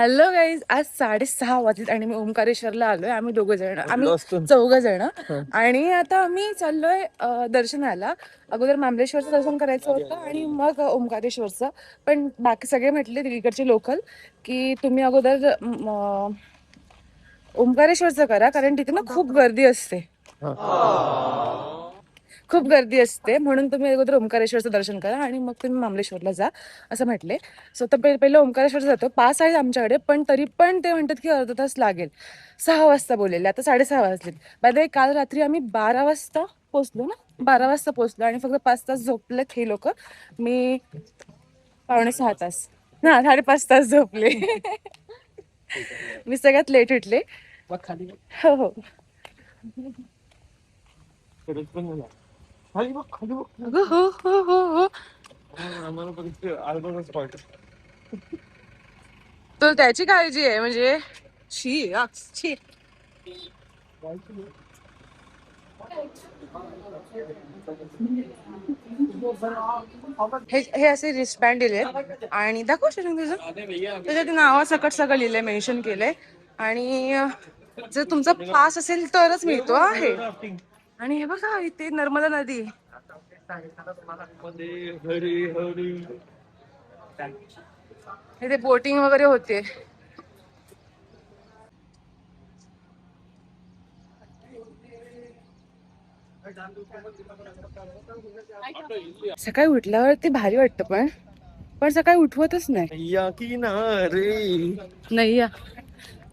Hello guys, आज 6:30 वाजलेत आणि मी ओंकारेश्वरला आलोय. आम्ही चौघ जण आणि आता आम्ही चाललोय दर्शनाला. अगोदर मामलेश्वरचं दर्शन करायचं होतं आणि मग ओंकारेश्वरचं. पण बाकी सगळे म्हटले इकडचे लोकल की तुम्ही अगोदर ओंकारेश्वरचं करा, कारण तिथे ना खूप गर्दी असते. खूप गर्दी असते, म्हणून तुम्ही अगोदर ओंकारेश्वरचं दर्शन करा आणि मग तुम्ही मामलेश्वरला जा असं म्हटले. सो तर पहिलं ओंकारेश्वर जातो. पास आहे आमच्याकडे, पण तरी पण ते म्हणतात की अर्धा तास लागेल. 6 वाजता बोललेले, आता 6:30 वाजलेत. बाय द वे, काल रात्री आम्ही 12 वाजता पोचलो ना, 12 वाजता पोचलो आणि फक्त 5 तास झोपलेत हे लोक. मी 5.25 तास, हा 5.5 तास झोपले. मी सगळ्यात लेट उठले. हो हो. हो हो हो हो. तर त्याची काळजी आहे म्हणजे शी शी. हे असे रिस्पॅन्ड दिले आणि दाखव शरून तुझं. त्याच्यात नाव सकट सगळं लिहिलंय, मेन्शन केलंय. आणि जर तुमचा पास असेल तरच मिळतो आहे. आणि हे बघा, इथे नर्मदा नदी. इथे बोटिंग वगैरे होते. सकाळी उठल्यावर ते भारी वाटतं, पण सकाळी उठवतच नाही. नाही या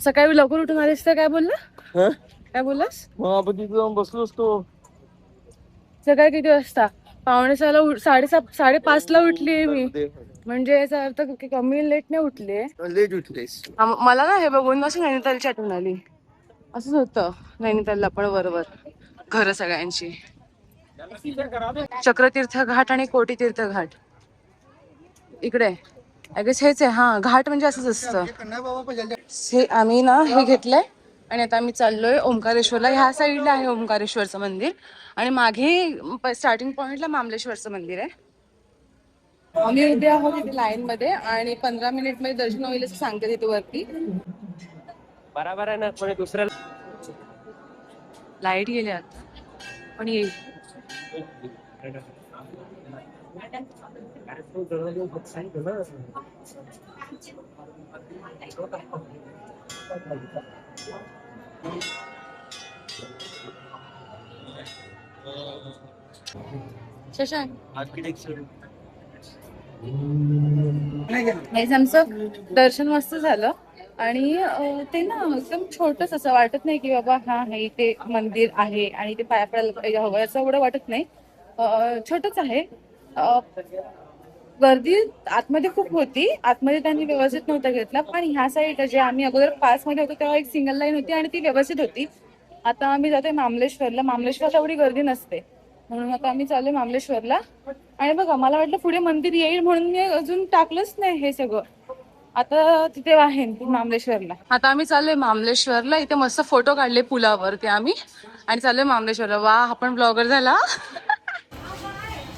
सकाळी लवकर उठून आलेस तर काय बोलला, काय बोललास? आपण तिथे जाऊन बसलो असतो. सकाळी किती वाजता? 5:45 5:30ला उठली मी. म्हणजे याचा अर्थ कमी लेट नाही उठले. लेट उठलेस. मला ना हे बघून असं नैनितालची आठवण आली. असंच होतं नैनितालला पण, बरोबर घर सगळ्यांची. चक्रतीर्थ घाट आणि कोटीतीर्थ घाट इकडे आय गेस हेच आहे. हा, घाट म्हणजे असंच असतं. हे आम्ही ना हे घेतलंय आणि आता आम्ही चाललोय ओंकारेश्वरला. ह्या साईडला आहे ओंकारेश्वरचं मंदिर आणि मागे स्टार्टिंग पॉइंटला मामलेश्वरचं मंदिर आहे. आम्ही उद्या आहोत इथे लाईन मध्ये आणि 15 मिनिट मध्ये दर्शन होईल असं सांगते तिथे वरती. बरोबर आहे ना, कोणी दुसऱ्या लाईट गेली आता पण येईल. शशांक, आमचं दर्शन मस्त झालं आणि ते ना एकदम छोटस असं वाटत नाही की बाबा हा हे इथे मंदिर आहे आणि ते पाया पडायला हवं असं एवढं वाटत नाही. छोटच आहे. गर्दी आतमध्ये खूप होती. आतमध्ये त्यांनी व्यवस्थित नव्हता घेतला, पण ह्या साईड जे आम्ही अगोदर पास मध्ये होतो तेव्हा एक सिंगल लाईन होती आणि ती व्यवस्थित होती. आता आम्ही जातोय मामलेश्वरला. मामलेश्वरला एवढी गर्दी नसते, म्हणून आता आम्ही चाललोय मामलेश्वरला. आणि बघा, मला वाटलं पुढे मंदिर येईल म्हणून मी अजून टाकलंच नाही हे सगळं. आता तिथे आहे मामलेश्वरला. आता आम्ही चाललोय मामलेश्वरला. इथे मस्त फोटो काढले पुलावरती आम्ही आणि चाललोय मामलेश्वरला. वा, आपण ब्लॉगर झाला.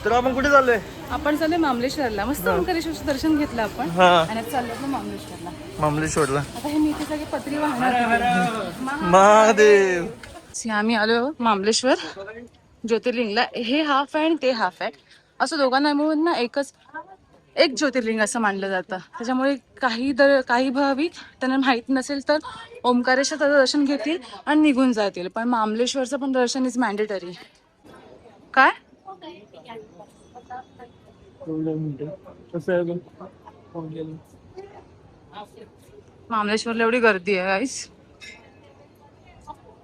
तर आपण कुठे चाललोय? आपण चाललोय मामलेश्वरला. मस्त ओंकारेश्वरचं दर्शन घेतलं आपण आणि चाललोय मामलेश्वरला. मामलेश्वरला आता हे मी इथे सगळे पत्री वाहणार. महादेव. आम्ही आलो मामलेश्वर ज्योतिर्लिंगला. हे हाफ आहे आणि ते हाफ आहे, असं दोघांना मिळून ना एक ज्योतिर्लिंग असं मानलं जातं. त्याच्यामुळे काही भाविक त्यांना माहित नसेल तर ओंकारेश्वरचं दर्शन घेतील आणि निघून जातील, पण मामलेश्वरचं पण दर्शन इज मॅन्डेटरी. काय मामलेश्वरला एवढी गर्दी आहे गाईस.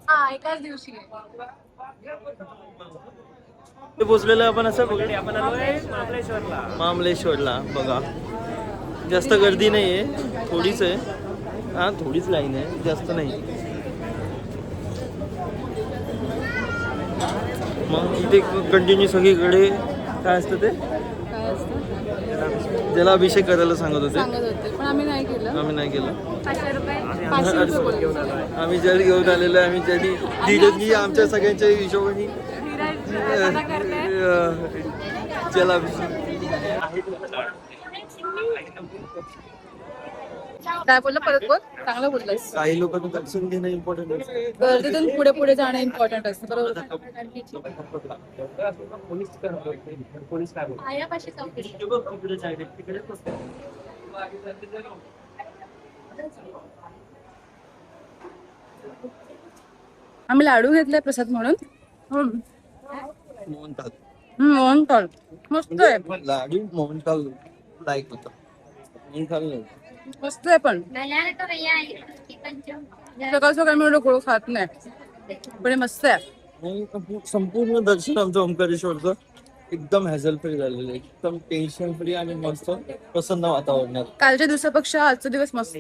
हा, एकाच दिवशी पोचलेलं आपण असं मामलेश्वरला. बघा, जास्त गर्दी नाहीये, थोडीच आहे. हा, थोडीच लाईन आहे, जास्त नाही. मग इथे कंटिन्यू सगळीकडे काय असतं ते त्याला अभिषेक करायला सांगत होते, पण आम्ही नाही केलं. आम्ही जल घेऊन आलेलो आहे. आम्ही जरी धीरजनी आमच्या सगळ्यांच्या हिशोबाने जलाभिषेक काय बोललं परत बोल, चांगलं बोललंस. काही लोकांना दर्शन घेणं इम्पॉर्टंट गर्दीतून पुढे पुढे जाणं इम्पॉर्टंट असतं, बरोबर. आम्ही लाडू घेतले प्रसाद म्हणून. मोहनताल मोहनथाळ मस्त आहे, लाडू मोहनताल लाईक होतं. मोहनताल नाही. मस्त आहे. पण सकाळ सकाळी मी एवढं गोड खात नाही, पण हे मस्त आहे. आणि संपूर्ण दर्शन आमचं ओंकारेश्वरचं एकदम हॅझल फ्री झालेलं आहे. एकदम टेन्शन फ्री आणि मस्त प्रसन्न वातावरणात. कालच्या दिवसापेक्षा आजचा दिवस मस्त.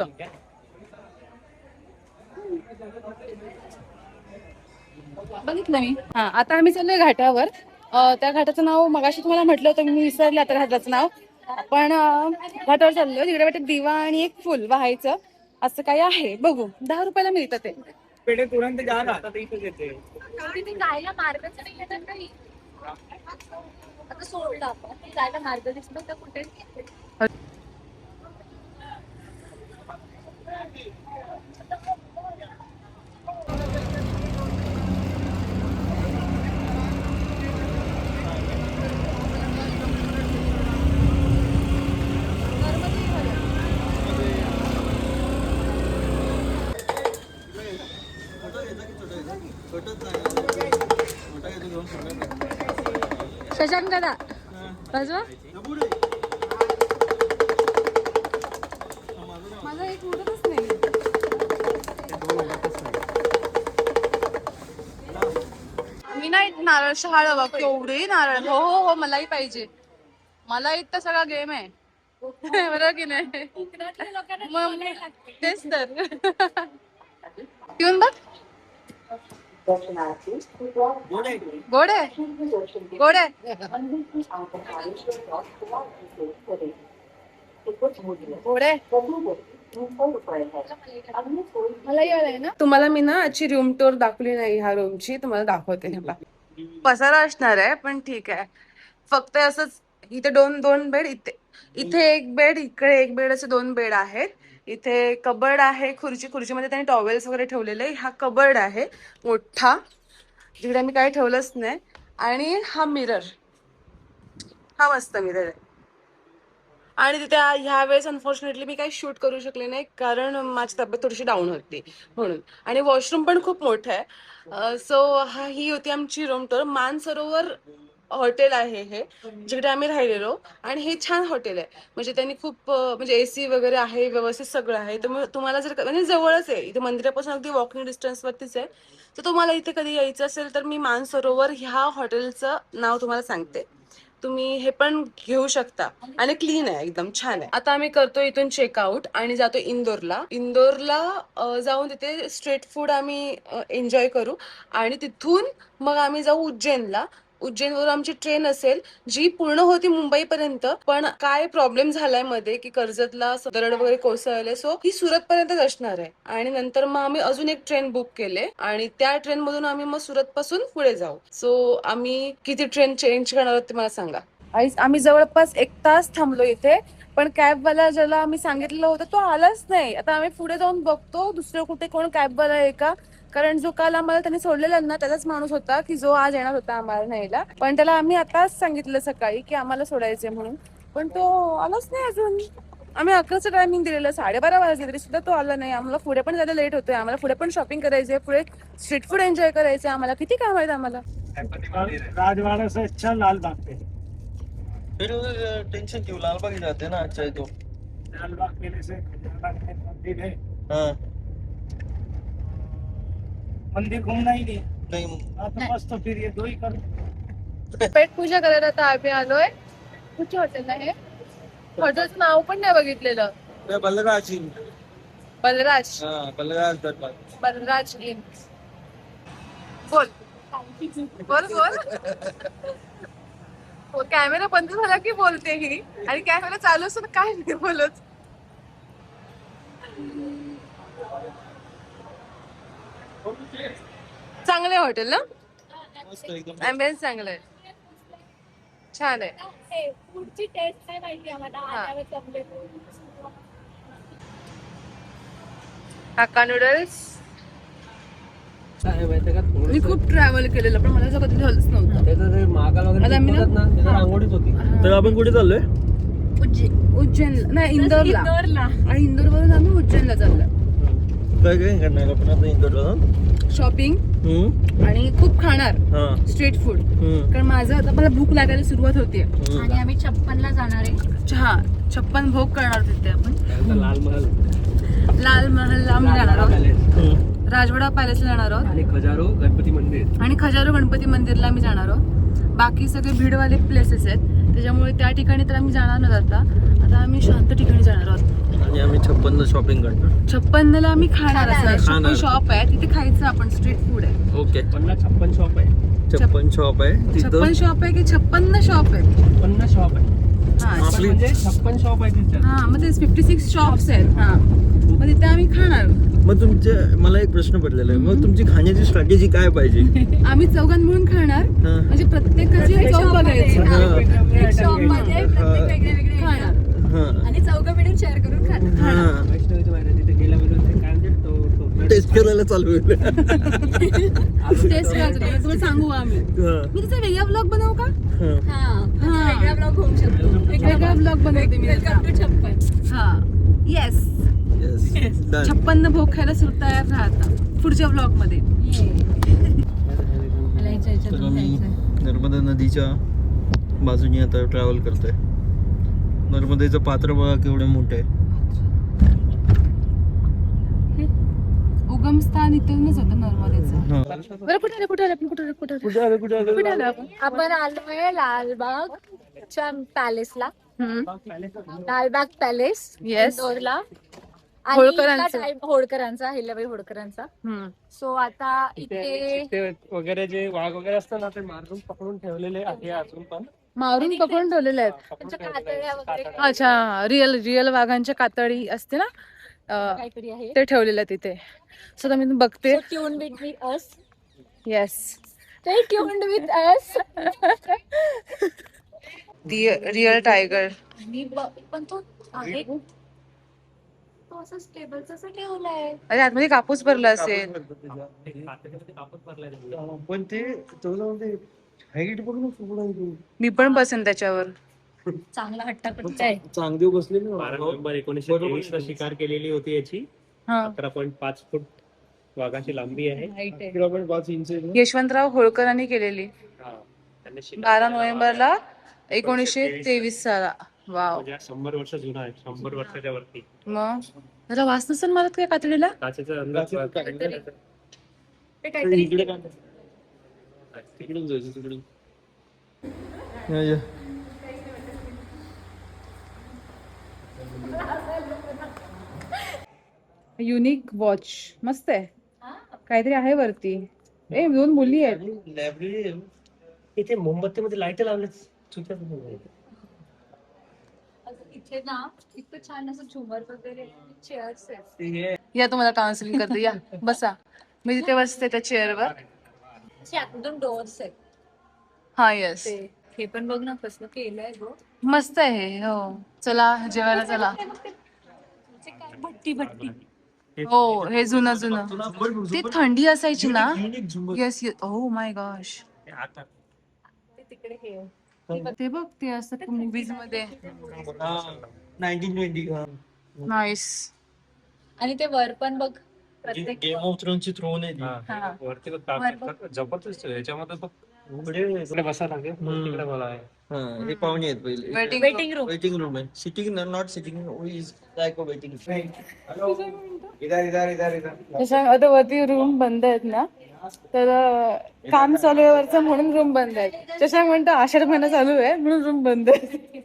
बघितलं मी. हा, आता आम्ही चाललोय घाटावर. त्या घाटाचं नाव मगाशी तुम्हाला म्हटलं होतं, मी विसरले आता घाटाचं नाव. पण घाटावर चाललोय. तिकडे वाटत दिवा आणि एक फुल वाहायचं असं काही आहे. बघू, 10 रुपयाला मिळतं ते. पेढे तुरंत जा ना, आता इथेच येते. जायला मार्गच नाही आहे तर काही. आता सोडलं आपण, जायला मार्ग दिसतो तर कुठे. शशांक दादा बाजू माझा एक उडतच नाही. मी नाही नारळ शहाळ बघ, केवढे नारळ. हो हो हो, मलाही पाहिजे. मला इथं सगळा गेम आहे. बरोबर की नाही? मग तेच तर. पिऊन बघ. गोड आहे, गोड आहे. तुम्हाला मी ना आजची रूम टूर दाखवली नाही, ह्या रूमची तुम्हाला दाखवते. हे पहा. पसारा असणार आहे पण ठीक आहे. फक्त असंच इथे दोन दोन बेड, इथे एक बेड, इकडे एक बेड, असे 2 बेड आहेत. इथे कबर्ड आहे, खुर्चीमध्ये त्यांनी टॉवेल्स वगैरे ठेवलेले. हा कबर्ड आहे मोठा, जिकडे मी काही ठेवलंच नाही. आणि हा मिरर, हा मस्त मिरर आहे. आणि तिथे ह्या वेळेस अनफॉर्च्युनेटली मी काही शूट करू शकले नाही, कारण माझी तब्येत थोडीशी डाऊन होती म्हणून. आणि वॉशरूम पण खूप मोठं आहे. सो ही होती आमची रूम टूर. मानसरोवर हॉटेल आहे हे, जिकडे आम्ही राहिलेलो. आणि हे छान हॉटेल आहे, म्हणजे त्यांनी खूप म्हणजे AC वगैरे आहे, व्यवस्थित सगळं आहे. तर तुम्हाला जर म्हणजे जवळच आहे, इथे मंदिरापासून अगदी वॉकिंग डिस्टन्सवरतीच आहे. तर तुम्हाला इथे कधी यायचं असेल तर मी मानसरोवर ह्या हॉटेलचं नाव तुम्हाला सांगते, तुम्ही हे पण घेऊ शकता. आणि क्लीन आहे, एकदम छान आहे. आता आम्ही करतो इथून चेकआउट आणि जातो इंदोरला जाऊन तिथे स्ट्रीट फूड आम्ही एन्जॉय करू. आणि तिथून मग आम्ही जाऊ उज्जैनवरून आमची ट्रेन असेल, जी पूर्ण होती मुंबईपर्यंत. पण काय प्रॉब्लेम झालाय मध्ये की कर्जतला दरड वगैरे कोसळले, सो ही सुरत पर्यंतच असणार आहे. आणि नंतर मग आम्ही अजून एक ट्रेन बुक केले आणि त्या ट्रेन मधून आम्ही मग सुरत पासून पुढे जाऊ. सो आम्ही किती ट्रेन चेंज करणार आहोत ते मला सांगा. आम्ही जवळपास 1 तास थांबलो इथे, पण कॅबवाला ज्याला आम्ही सांगितलेलं होतं तो आलाच नाही. आता आम्ही पुढे जाऊन बघतो दुसरं कुठे कोण कॅबवाला आहे का, कारण जो काल आम्हाला त्यांनी सोडलेला ना त्याचाच माणूस होता की जो आज येणार होता आम्हाला न्यायला. पण त्याला आम्ही आताच सांगितलं सकाळी की आम्हाला सोडायचंय म्हणून, पण तो आलाच नाही अजून. आम्ही 11चं टायमिंग दिलेलं, 12:30 वाजले तरी सुद्धा तो आला नाही. आम्हाला पुढे पण जायला लेट होतोय, आम्हाला पुढे पण शॉपिंग करायचंय, पुढे स्ट्रीट फूड एन्जॉय करायचंय, आम्हाला किती काम आहेत आम्हाला. राजवाड़ा से अच्छा लाल बाग पे. फिर टेंशन क्यों, लालबाग ही जाते हैं ना अच्छा है तो. लाल बाग मेले से लाल बाग में मंदिर है, हाँ मंदिर घूमना ही नहीं. नहीं हाँ तो बस तो फिर ये 2 ही कर. पेट पूजा करायला आता आम्ही आलोय. कुठे हॉटेल आहे? हॉटेलचं नाव पण नाही बघितलेलं. बलराज. बलराज. हाँ बलराज दरबार. बलराज इन. बोल बोल बोल. कॅमेरा बंद झाला की बोलते ही, आणि कॅमेरा चालू असतो काय नाही बोलत. चांगलं हॉटेल ना, मस्त एकदम. ॲम्बियन्स चांगलं आहे, छान आहे. पुढची टेस्ट नाही माहिती आम्हाला, हा. आल्यावर जमले. Hakka noodles. काय माहितीये का थोडं मी खूप ट्रॅव्हल केलेलं पण मला असं कधी झालंच नव्हतं. त्याचं ते महाकाल वगैरे आता आम्ही ना- बोलतात ना त्याचं रांगोळीच होती. तर आपण कुठे चाललोय? उज्जैन नाही इंदोरला. आणि इंदोर वरून आम्ही उज्जैनला चाललो. काय काय करणार आपण आता इंदोरला जाऊन? शॉपिंग आणि खूप खाणार हा. Street food. कारण माझं आता मला भूक लागायला सुरुवात होतीये. आणि आम्ही 56ला जाणार आहे. चहा 56 भोग करणार तिथे आपण. त्यानंतर लाल महल, लाल महलला आम्ही जाणार आहोत. पॅलेस राजवाडा पॅलेसला जाणार आहोत आणि खजारो गणपती मंदिर. आणि खजारो गणपती मंदिरला आम्ही जाणार आहोत. बाकी सगळे भीडवाले प्लेसेस आहेत त्याच्यामुळे त्या ठिकाणी तर आम्ही जाणार नाही. आता आम्ही शांत ठिकाणी जाणार आहोत. आणि आम्ही 56 शॉपिंग करतो. 56ला आम्ही खाणार असणार. खाणार. 56 शॉप आहे तिथे खायचं आपण. स्ट्रीट फूड आहे. ओके. 56 शॉप आहे. 56 शॉप आहे 56 तिथं. शॉप आहे की 56 शॉप आहे. 56 शॉप आहे. हा आपली- म्हणजे 56 शॉप आहे तिथे. हा मग ते 56 शॉप्स आहेत. हा मग तिथे आम्ही खाणार. मग मला एक प्रश्न पडलेला आहे. मग तुमची खाण्याची स्ट्रॅटेजी काय पाहिजे? आम्ही चौघां मिळून खाणार. हा. म्हणजे प्रत्येकाची चव बघायची. हा. शॉपमध्ये प्रत्येक वेगळे वेगळे खाणार. हा. आणि चौघं मिळून शेअर करून खाणार. हा. वैष्णवीचं माहिती आहे, तिथे गेल्यावर ते काय म्हणजे तो टेस्ट करायला चालू होईल. टेस्ट करायचं तुम्हाला सांगू आम्ही. मी तिचा वेगळा ब्लॉग बनवू का? हा हा. वेगळा ब्लॉग होऊ शकतो. वेगळा ब्लॉग बनवते मी वेलकम टू 56. हा येस 56 भोग खायला सुरू तयार राहता पुढच्या ब्लॉग मध्ये. तर आम्ही नर्मदा नदीच्या बाजूने आता ट्रॅव्हल करतोय. नर्मदेचं पात्र बघा केवढं मोठं आहे. उगम स्थान इथूनच होतं नर्मदेचं. हा. बरं कुठे आलं कुठे आलं आपण? आपण आलोय लालबागच्या पॅलेसला. Lalbagh palace Yes. इंदोरला. होळकरांचं. होळकरांचा हिल्याबाई होळकरांचा. सो आता इथे ते वगैरे जे वाघ वगैरे असतात ना ते मारून पकडून ठेवलेले आहे अजून पण. मारून पकडून ठेवलेले आहेत. त्यांच्या कातड्या वगैरे अच्छा रिअल वाघांच्या कातडी असते ना काहीतरी आहे. ते ठेवलेलं आहे तिथे. सो आता मी बघते. Tune with us. Yes stay tuned with us. Real tiger. पण तो आहे तो असं स्टेबलच असं ठेवलाय. अरे आतमध्ये कापूस भरला असेल. पण ते हाईट बघ ना केवढं. मी पण बसेन त्याच्यावर. चांगला हट्टाकट्टा आहे. चांगदेव बसले ना. 12 नोव्हेंबर 1923 ला शिकार केलेली होती याची. हा 11.5 फूट वाघाची लांबी आहे. 5 इंच आहे ना. यशवंतराव होळकरांनी केलेली त्यांनी शिकार 12 नोव्हेंबरला 1923 साला. वाव. म्हणजे 100 वर्ष जुना आहे. 100 वर्षाच्या वरती. मग त्याला वास नसेल मारत काय कातडीला. काचेचा अंदाज ते काहीतरी इकडे काय तिकडून जायचं तिकडून. या, या. युनिक वॉच मस्त आहे. काहीतरी आहे वरती. ए 2 मुली आहेत. लायब्ररी आहे. इथे मोमबत्तीमध्ये लाईट लावले चुकीचं इथे ना इतकं छान असं झुमर वगैरे चेअर्स आहेत. या तुम्हाला काउन्सिलिंग करते या बसा. मी तिथे बसते त्या चेअरवर. असे आतून डोअर्स आहेत. हा येस ते हे पण बघ ना कसं केलंय गो. मस्त आहे. हो चला जेवायला चला. ते काय भट्टी भट्टी. हो हे जुनं ती थंडी असायची ना. Yes yes oh my gosh. ते तिकडे हे आहे. ते बघ ते असतात मूवीज मध्ये. 1920 हा. नाईस. आणि ते वर पण बघ प्रत्येक गेम ऑफ थ्रोनची थ्रोन आहे ती. हा. वरती जबरदस्त याच्यामध्ये बघ इकडे बसा लागेल तिकडे मला आहे. हा, हे पाहुणे आहेत पहिले. Waiting room. वेटिंग रूम आहे. Sitting not sitting is like a waiting. आता वरती रूम बंद आहेत ना तर काम चालू आहे वरचं म्हणून रूम बंद आहेत. शशांक म्हणतो आषाढ महिना चालू आहे म्हणून रूम बंद आहे.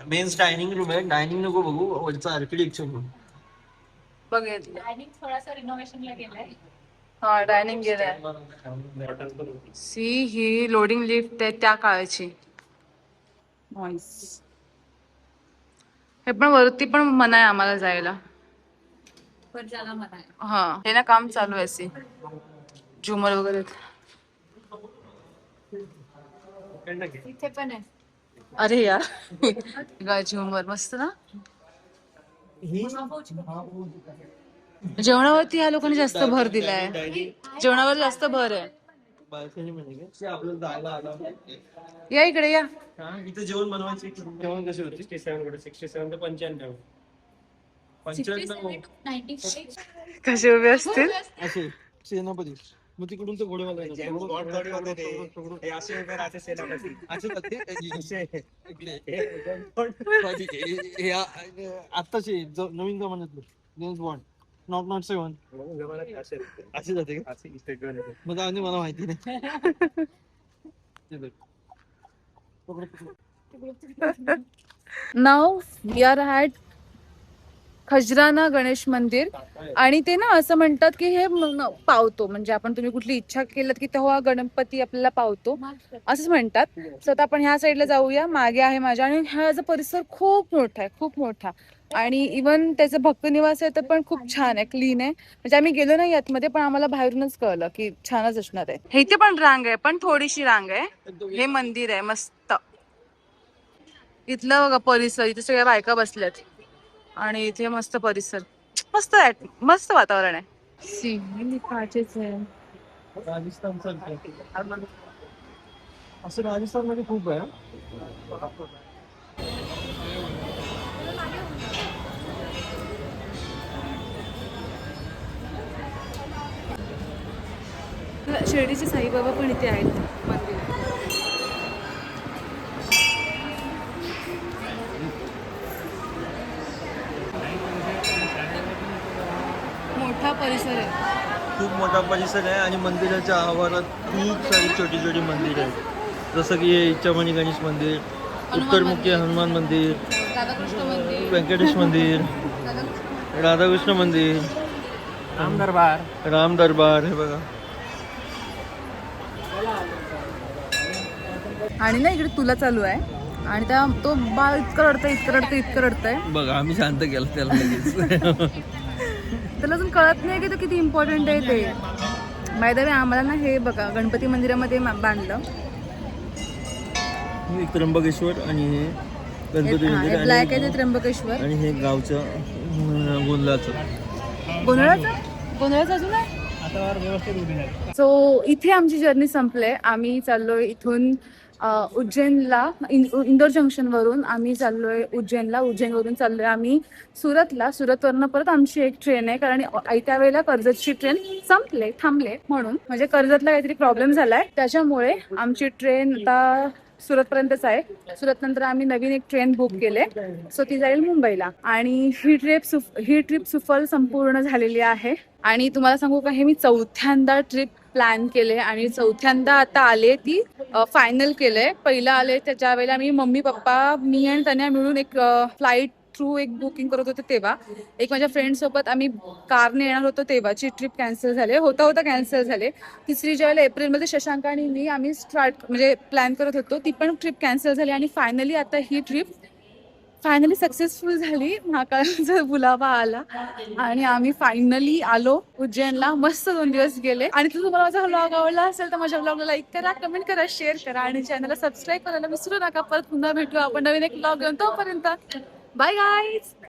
मेन्स डायनिंग रूम आहे. डायनिंग नको बघू वरचा आर्किटेक्चर रूम. बघितलं. डायनिंग थोडासा रिनोव्हेशनला गेलाय. हा डायनिंग गेलाय. सी ही लोडिंग लिफ्ट आहे त्या काळाची. नाईस. हे पण वरती पण मना आहे आम्हाला जायला. पण ज्याला म्हणा हा हे ना काम चालू आहे. सी झुमर वगैरे. इथे पण आहे. अरे यार झुमर मस्त ना. जेवणावरती ह्या लोकांनी जास्त भर दिलाय. जेवणावर जास्त भर आहे. बाल्कनी म्हणजे काय? ते आपल्याला जायला आला. या इकडे या. हा, इथे जेवण बनवायचे. जेवण कशी होती? 67 कडे 67 ते 95. 95 कसे उभे असतील. असे सेनापती. मग तिकडून ते घोडेवाला येतात. असे जाते. आत्ताचे नवीन जमान्यातले जेम्स बॉन्ड नॉट 7 असे जाते का? मग जाऊ दे, मला माहिती नाही. ते बघ. नाव we are at Khajrana Ganesh Mandir. आणि ते ना असं म्हणतात की हे पावतो, म्हणजे आपण तुम्ही कुठली इच्छा केलं की तेव्हा गणपती आपल्याला पावतो असंच म्हणतात. सो आता आपण ह्या साईडला जाऊया. मागे आहे माझ्या, आणि ह्याचा परिसर खूप मोठा आहे, खूप मोठा. आणि इवन त्याचं भक्त निवास आहे तर पण खूप छान आहे, क्लीन आहे. म्हणजे आम्ही गेलो नाही आतमध्ये, पण आम्हाला बाहेरूनच कळलं की छानच असणार आहे. इथे पण रांग आहे, पण थोडीशी रांग आहे. हे मंदिर आहे मस्त. इथलं बघा परिसर, इथे सगळ्या बायका बसल्यात आणि इथे मस्त परिसर, मस्त आहे, मस्त वातावरण आहे. काचेच आहे. राजस्थान असं राजस्थान मध्ये खूप आहे. शिर्डीचे साईबाबा पण इथे आहेत मंदिर. मोठा परिसर आहे. खूप मोठा परिसर आहे आणि मंदिराच्या आवारात खूप सारी छोटी छोटी मंदिर आहेत. जसं की हे इच्छामणी गणेश मंदिर, उत्तरमुखी हनुमान मंदिर, राधाकृष्ण मंदिर, व्यंकटेश मंदिर, राधाकृष्ण मंदिर, राम दरबार हे बघा. आणि ना इकडे तुला चालू आहे आणि त्या तो बाळ इतकं रडतंय. बघा आम्ही शांत केलं त्याला लगेच. त्याला अजून कळत नाही की तो किती इम्पॉर्टंट आहे ते. बाय द वे आम्हाला ना हे बघा गणपती मंदिरामध्ये बांधलं. हे त्र्यंबकेश्वर आणि हे गणपती मंदिर ब्लॅक आहे ते त्र्यंबकेश्वर. आणि हे गावचं गोंधळाचं अजून आहे. सो इथे आमची जर्नी संपले. आम्ही चाललोय इथून उज्जैनला. इंदोर जंक्शन वरून आम्ही चाललोय उज्जैनला. उज्जैनवरून चाललोय आम्ही सुरतला. सुरतवरनं परत आमची एक ट्रेन आहे, कारण त्या वेळेला कर्जतची ट्रेन थांबले म्हणून. म्हणजे कर्जतला काहीतरी प्रॉब्लेम झालाय, त्याच्यामुळे आमची ट्रेन आता सुरतपर्यंतच आहे. सुरत नंतर आम्ही नवीन एक ट्रेन बुक केले, सो ती जाईल मुंबईला. आणि ही ट्रिप सुफल संपूर्ण झालेली आहे. आणि तुम्हाला सांगू का, हे मी 4थ्यांदा ट्रिप प्लॅन केले आणि 4थ्यांदा आता आले ती फायनल केलंय. पहिला आले त्याच्या वेळेला मी मम्मी पप्पा मी आणि तन्या मिळून एक फ्लाईट थ्रू एक बुकिंग करत होते, तेव्हा एक माझ्या फ्रेंड सोबत आम्ही कारने येणार होतो, तेव्हाची ट्रिप कॅन्सल झाले. होता कॅन्सल झाले. तिसरी ज्या वेळेला एप्रिलमध्ये शशांक आणि मी आम्ही म्हणजे प्लॅन करत होतो, ती पण ट्रिप कॅन्सल झाली. आणि फायनली आता ही ट्रिप फायनली सक्सेसफुल झाली. महाकाळाचा बुलावा आला आणि आम्ही फायनली आलो उज्जैनला. मस्त 2 दिवस गेले. आणि तुम्हाला माझा व्लॉग आवडला असेल तर माझ्या व्लॉगला लाईक करा, कमेंट करा, शेअर करा आणि चॅनलला सबस्क्राईब करायला विसरू नका. परत पुन्हा भेटू आपण नवीन एक व्लॉग घेऊन. तोपर्यंत बाय गाईज.